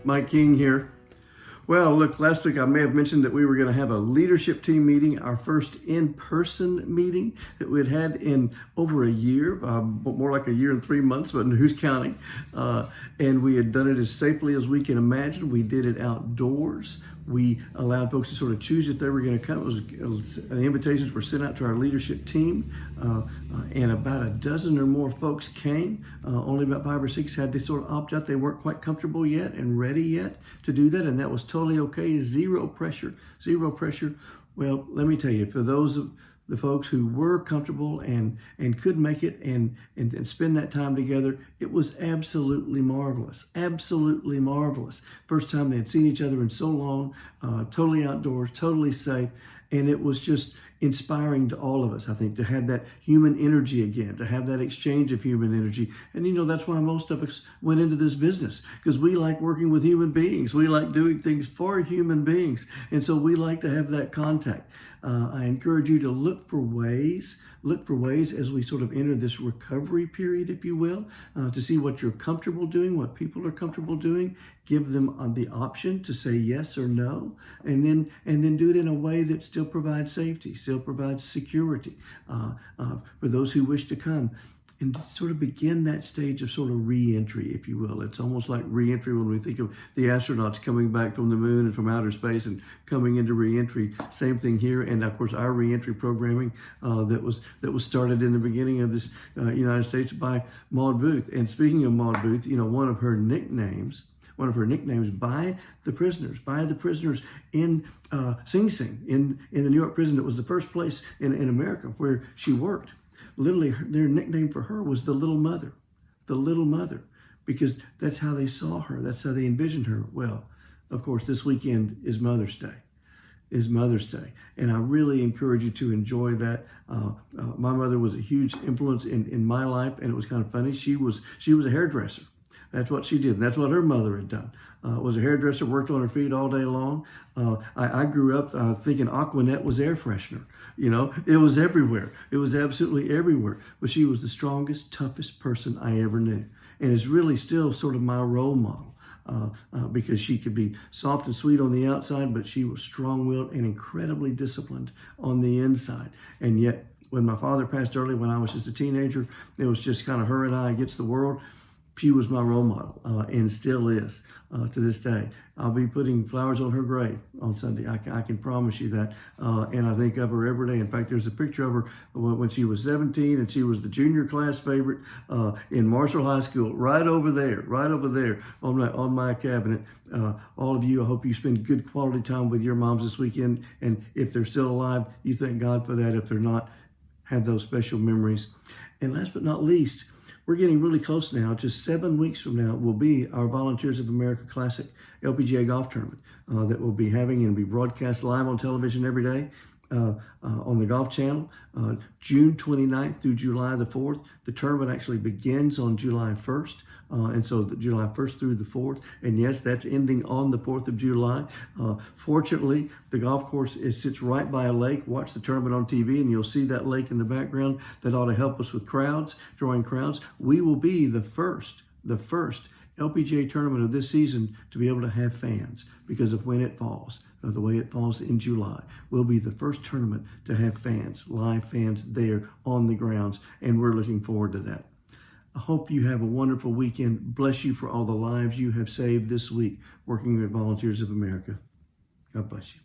Mike King here. Well, look, last week I may have mentioned that we were going to have a leadership team meeting, our first in-person meeting that we'd had in over a year, more like a year and 3 months, but who's counting? And we had done it as safely as we can imagine. We did it outdoors. We allowed folks to sort of choose if they were going to come. The invitations were sent out to our leadership team, and about a dozen or more folks came. Only about 5 or 6 had to sort of opt out. They weren't quite comfortable yet and ready yet to do that, and that was totally okay. Zero pressure, zero pressure. Well, let me tell you, for those of the folks who were comfortable and could make it and spend that time together, it was absolutely marvelous, absolutely marvelous. First time they had seen each other in so long, totally outdoors, totally safe, and it was just inspiring to all of us, I think, to have that human energy again, to have that exchange of human energy. And you know, that's why most of us went into this business, because we like working with human beings. We like doing things for human beings. And so we like to have that contact. I encourage you to look for ways as we sort of enter this recovery period, if you will, to see what you're comfortable doing, what people are comfortable doing. Give them the option to say yes or no, and then do it in a way that still provides safety, still provides security for those who wish to come. And to sort of begin that stage of sort of re-entry, if you will. It's almost like re-entry when we think of the astronauts coming back from the moon and from outer space and coming into re-entry. Same thing here, and of course our re-entry programming that was started in the beginning of this United States by Maud Booth. And speaking of Maud Booth, you know, one of her nicknames by the prisoners in Sing Sing in the New York prison. That was the first place in America where she worked. Literally, their nickname for her was the Little Mother, because that's how they saw her. That's how they envisioned her. Well, of course, this weekend is Mother's Day. And I really encourage you to enjoy that. My mother was a huge influence in my life, and it was kind of funny. She was a hairdresser. That's what she did. And that's what her mother had done. Was a hairdresser, worked on her feet all day long. I grew up thinking Aquanet was air freshener. You know, it was everywhere. It was absolutely everywhere. But she was the strongest, toughest person I ever knew. And is really still sort of my role model. Because she could be soft and sweet on the outside, but she was strong-willed and incredibly disciplined on the inside. And yet, when my father passed early, when I was just a teenager, it was just kind of her and I against the world. She was my role model and still is to this day. I'll be putting flowers on her grave on Sunday. I can promise you that. And I think of her every day. In fact, there's a picture of her when she was 17 and she was the junior class favorite in Marshall High School, right over there on my cabinet. All of you, I hope you spend good quality time with your moms this weekend. And if they're still alive, you thank God for that. If they're not, have those special memories. And last but not least, we're getting really close now. Just 7 weeks from now will be our Volunteers of America Classic LPGA Golf Tournament that we'll be having and be broadcast live on television every day on the Golf Channel, June 29th through July the 4th. The tournament actually begins on July 1st. And so July 1st through the 4th. And yes, that's ending on the 4th of July. Fortunately, the golf course sits right by a lake. Watch the tournament on TV and you'll see that lake in the background. That ought to help us with crowds, drawing crowds. We will be the first LPGA tournament of this season to be able to have fans because of when it falls. The way it falls in July. We'll be the first tournament to have fans, live fans there on the grounds. And we're looking forward to that. I hope you have a wonderful weekend. Bless you for all the lives you have saved this week working with Volunteers of America. God bless you.